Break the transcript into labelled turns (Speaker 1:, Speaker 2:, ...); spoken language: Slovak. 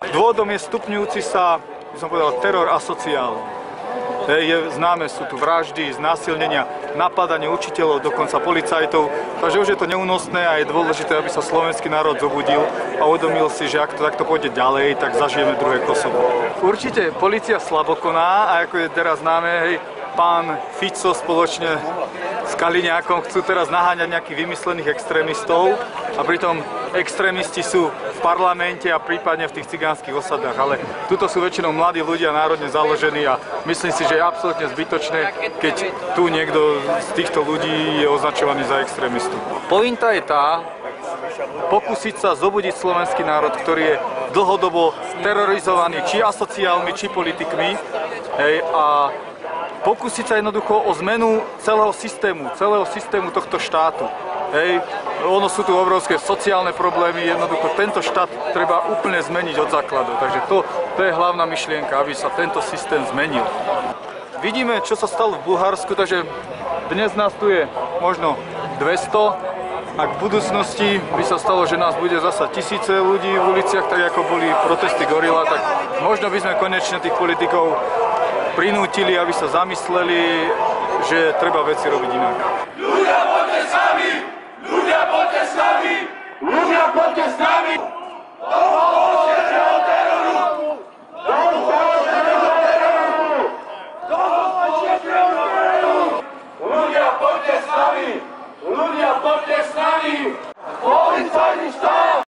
Speaker 1: Dôvodom je stupňujúci sa, by som povedal, teror asociálny. Je známe, sú tu vraždy, znásilnenia, napadanie učiteľov, dokonca policajtov. Takže už je to neúnosné a je dôležité, aby sa slovenský národ zobudil a uvedomil si, že ak to takto pôjde ďalej, tak zažijeme druhé Kosovo. Určite polícia slabokoná a ako je teraz známe, hej, pán Fico spoločne s Kaliňákom chcú teraz naháňať nejakých vymyslených extrémistov a pritom extrémisti sú v parlamente a prípadne v tých cigánskych osadách, ale tuto sú väčšinou mladí ľudia národne založení a myslím si, že je absolútne zbytočné, keď tu niekto z týchto ľudí je označovaný za extrémistu. Pointa je tá, pokúsiť sa zobudiť slovenský národ, ktorý je dlhodobo terorizovaný či asociálmi, či politikmi, hej, a pokúsiť sa jednoducho o zmenu celého systému tohto štátu. Hej, ono sú tu obrovské sociálne problémy, jednoducho tento štát treba úplne zmeniť od základu. Takže to je hlavná myšlienka, aby sa tento systém zmenil. Vidíme, čo sa stalo v Bulharsku, takže dnes nás tu je možno 200. A v budúcnosti by sa stalo, že nás bude zasa tisíce ľudí v uliciach, tak ako boli protesty Gorila, tak možno by sme konečne tých politikov prinútili, aby sa zamysleli, že treba veci robiť inak.
Speaker 2: Ľudia, poďte s nami! Ľudia, poďte s nami! Ľudia, poďte s nami!